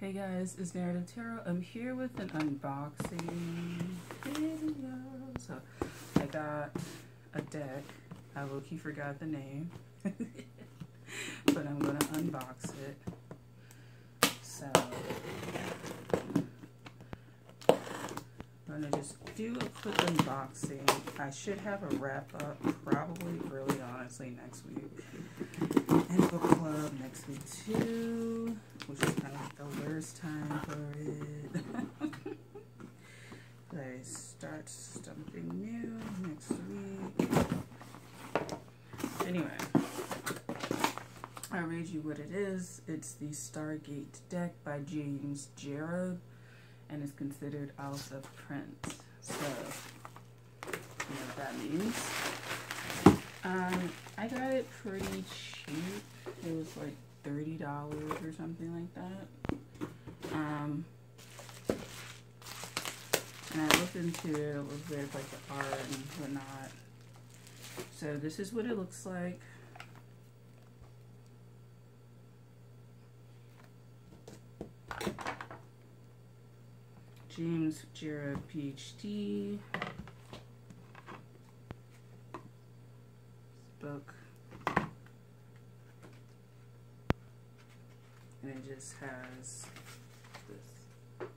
Hey guys, it's Narrative Tarot. I'm here with an unboxing video. So I got a deck. I low-key forgot the name, but I'm gonna unbox it. So I'm gonna just do a quick unboxing. I should have a wrap up probably early, honestly, next week. And book club next week too, which is kind of like the worst time for it. But I start something new next week. Anyway, I'll read you what it is. It's the Stargate deck by James Gerard, and it's considered out of print. So, you know what that means. I got it pretty cheap. It was like $30 or something like that. And I looked into it. It was with like the art and whatnot. So this is what it looks like. James Gerard, PhD. Book. And it just has this.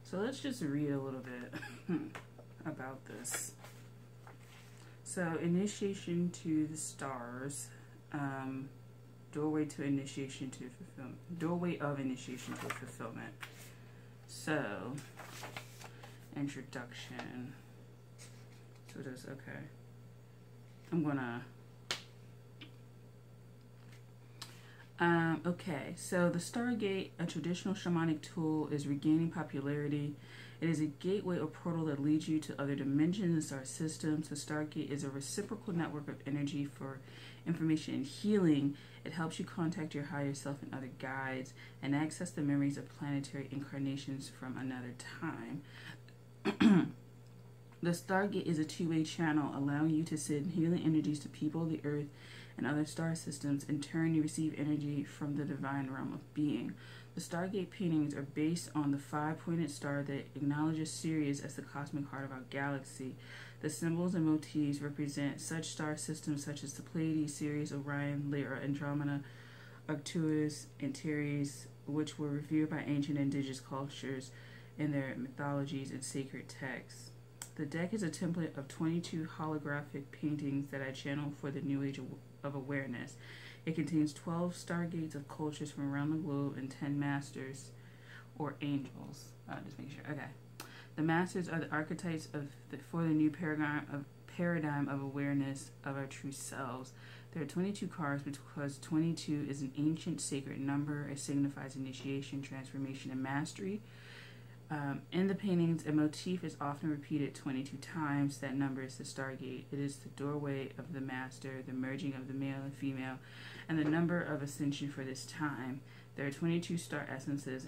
So let's just read a little bit about this. So, initiation to the stars, doorway to initiation to fulfillment, doorway of initiation to fulfillment. So, introduction. So it is, okay. I'm gonna, okay, so the Stargate, a traditional shamanic tool, is regaining popularity. It is a gateway or portal that leads you to other dimensions and star systems. The Stargate is a reciprocal network of energy for information and healing. It helps you contact your higher self and other guides and access the memories of planetary incarnations from another time. The Stargate is a two-way channel, allowing you to send healing energies to people, the Earth, and other star systems. In turn, you receive energy from the divine realm of being. The Stargate paintings are based on the five-pointed star that acknowledges Sirius as the cosmic heart of our galaxy. The symbols and motifs represent such star systems such as the Pleiades, Sirius, Orion, Lyra, Andromeda, Arcturus, and Ceres, which were revered by ancient indigenous cultures in their mythologies and sacred texts. The deck is a template of 22 holographic paintings that I channel for the New Age of Awareness. It contains 12 stargates of cultures from around the globe and 10 masters, or angels. Just make sure. Okay. The masters are the archetypes for the new paradigm of awareness of our true selves. There are 22 cards because 22 is an ancient sacred number. It signifies initiation, transformation, and mastery. In the paintings, a motif is often repeated 22 times. That number is the Stargate. It is the doorway of the master, the merging of the male and female, and the number of ascension for this time. There are 22 star essences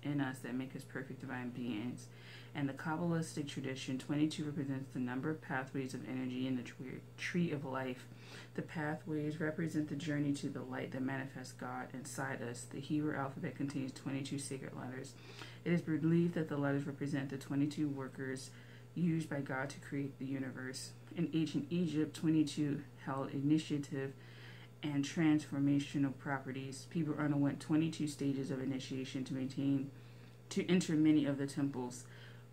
in us that make us perfect divine beings. And the Kabbalistic tradition, 22 represents the number of pathways of energy in the tree of life. The pathways represent the journey to the light that manifests God inside us. The Hebrew alphabet contains 22 sacred letters. It is believed that the letters represent the 22 workers used by God to create the universe. In ancient Egypt, 22 held initiative and transformational properties. People underwent 22 stages of initiation to enter many of the temples.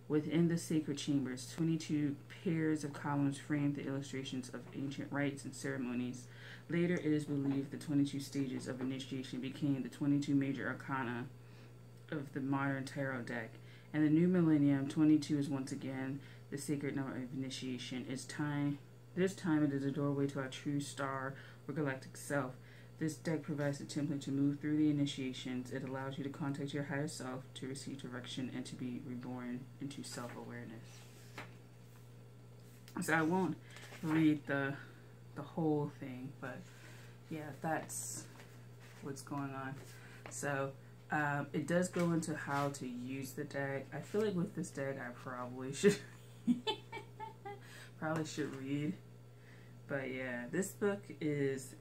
Within the sacred chambers, 22 pairs of columns framed the illustrations of ancient rites and ceremonies. Later, it is believed the 22 stages of initiation became the 22 major arcana of the modern tarot deck. And the new millennium, 22 is once again the sacred number of initiation. This time it is a doorway to our true star or galactic self. This deck provides a template to move through the initiations. It allows you to contact your higher self, to receive direction, and to be reborn into self-awareness. So I won't read the whole thing, but yeah, that's what's going on. So it does go into how to use the deck. I feel like with this deck, I probably should read. But yeah, this book is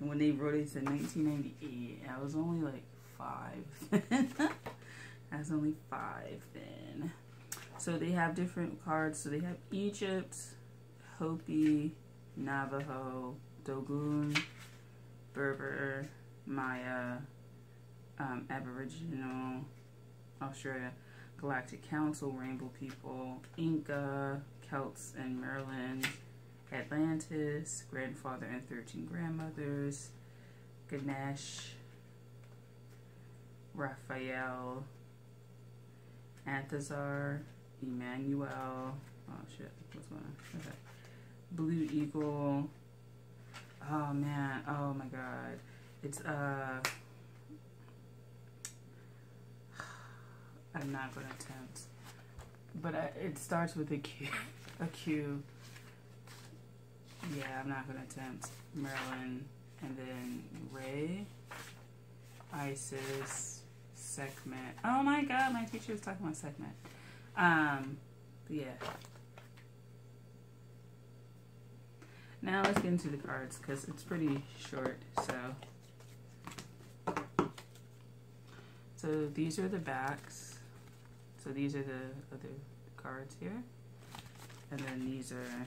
And when they wrote it, it said 1998. I was only like 5. I was only 5 then. So they have different cards. So they have Egypt, Hopi, Navajo, Dogon, Berber, Maya, Aboriginal, Australia, Galactic Council, Rainbow People, Inca, Celts and Maryland, Atlantis, Grandfather and 13 Grandmothers, Ganesh, Raphael, Anthazar, Emmanuel, oh shit, what's going on? Okay. Blue Eagle, oh man, oh my god, it's I'm not going to attempt, but it starts with a Q, a Q. Yeah, I'm not going to attempt. Maryland, and then Ray, Isis, Sekhmet. Oh my god, my teacher was talking about Sekhmet. But yeah. Now let's get into the cards because it's pretty short. So these are the backs. So these are the other cards here, and then these are.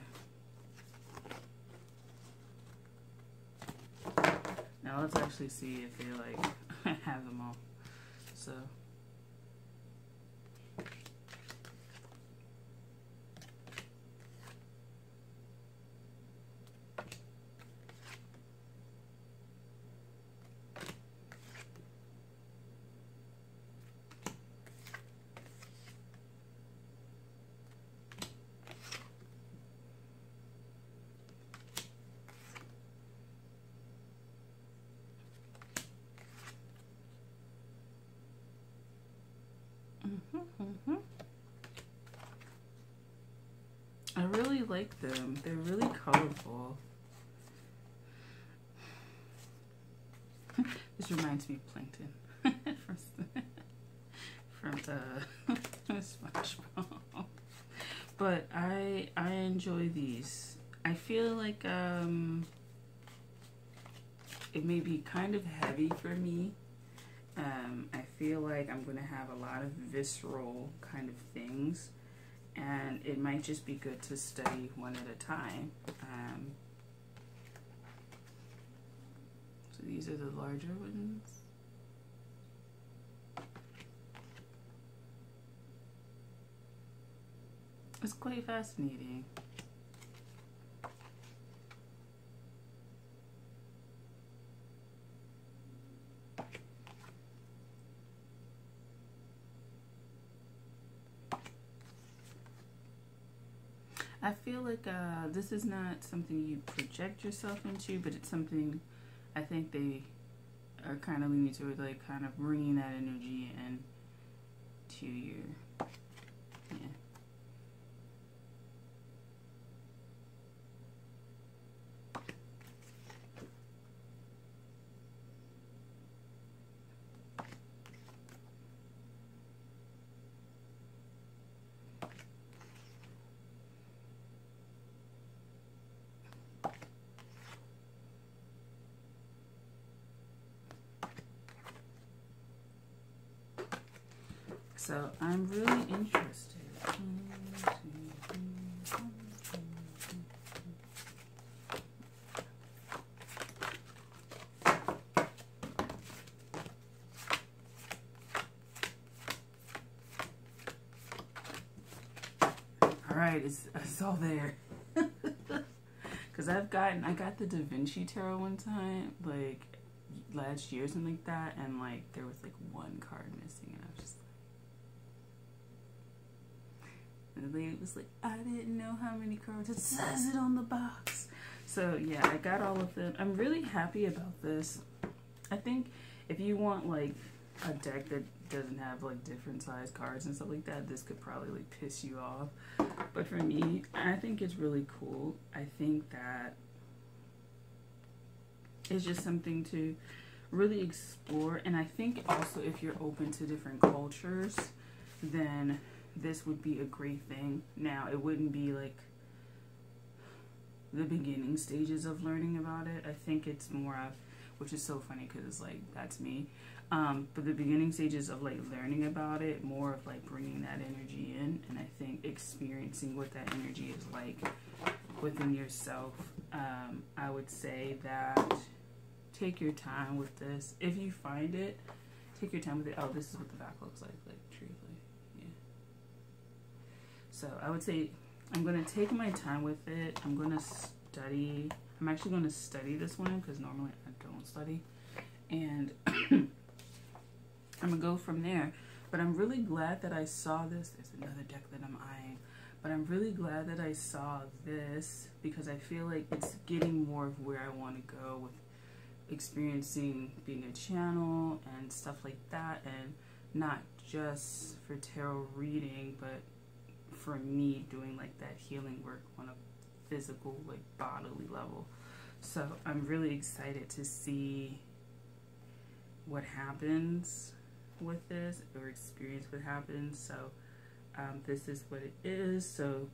Now let's actually see if they like have them all. So. I really like them. They're really colorful. This reminds me of Plankton from SpongeBob. But I enjoy these. I feel like it may be kind of heavy for me. I feel like I'm gonna have a lot of visceral kind of things, and it might just be good to study one at a time. So these are the larger ones. It's quite fascinating. I feel like this is not something you project yourself into, but it's something I think they are kind of leaning to, like kind of bringing that energy in to your, yeah. So I'm really interested. All right, it's all there. Because I got the Da Vinci Tarot one time, like last year, something like that, and like there was like one card missing, and I was just like, and the lady was like, I didn't know how many cards, it says it on the box. So yeah, I got all of them. I'm really happy about this. I think if you want like a deck that doesn't have like different size cards and stuff like that, this could probably like piss you off. But for me, I think it's really cool. I think that it's just something to really explore. And I think also if you're open to different cultures, then this would be a great thing. Now, it wouldn't be like the beginning stages of learning about it. I think it's more of which is so funny because it's like, that's me. But the beginning stages of like learning about it, more of like bringing that energy in, and I think experiencing what that energy is like within yourself. I would say that take your time with this. If you find it, take your time with it. Oh, this is what the back looks like truthfully. Yeah. So I would say I'm going to take my time with it. I'm going to study. I'm actually going to study this one because normally I don't study. And I'm going to go from there. But I'm really glad that I saw this. There's another deck that I'm eyeing. But I'm really glad that I saw this because I feel like it's getting more of where I want to go with experiencing being a channel and stuff like that, and not just for tarot reading, but for me doing like that healing work on a physical, like bodily level. So I'm really excited to see what happens with this, or experience what happens. So this is what it is. So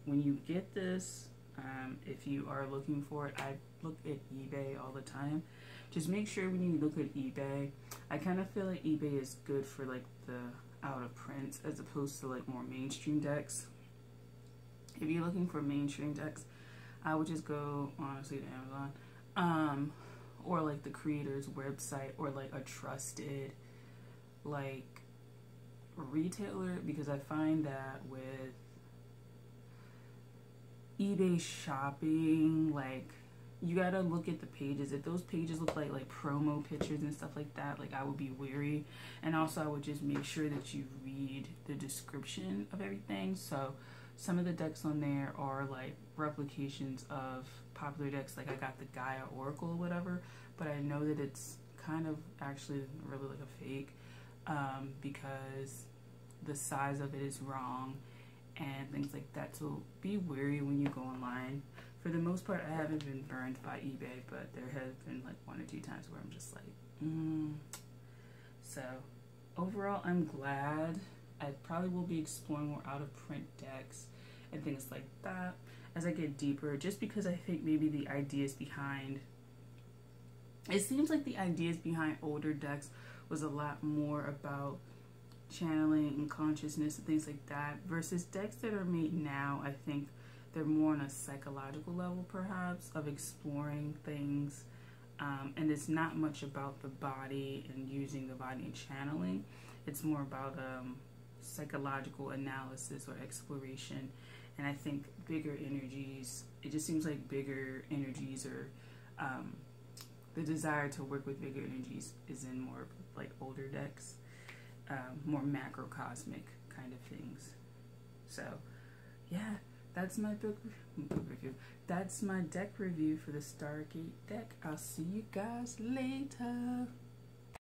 when you get this, if you are looking for it, I look at eBay all the time. Just make sure when you look at eBay, I kind of feel like eBay is good for like the out of prints as opposed to like more mainstream decks. If you're looking for mainstream decks, I would just go honestly to Amazon, or like the creator's website, or like a trusted like retailer, because I find that with eBay shopping, like you gotta look at the pages. If those pages look like promo pictures and stuff like that, like I would be wary. And also I would just make sure that you read the description of everything. So some of the decks on there are like replications of popular decks, like I got the Gaia Oracle or whatever, but I know that it's kind of actually really like a fake, because the size of it is wrong and things like that. So be wary when you go online. For the most part, I haven't been burned by eBay, but there have been like 1 or 2 times where I'm just like, So overall, I'm glad. I probably will be exploring more out of print decks and things like that as I get deeper, just because I think maybe the ideas behind, it seems like the ideas behind older decks was a lot more about channeling and consciousness and things like that, versus decks that are made now. I think they're more on a psychological level, perhaps, of exploring things, and it's not much about the body and using the body and channeling. It's more about psychological analysis or exploration. And I think bigger energies, it just seems like bigger energies, or the desire to work with bigger energies is in more like older decks, more macrocosmic kind of things. So yeah, that's my book review. That's my deck review for the Stargate deck. I'll see you guys later.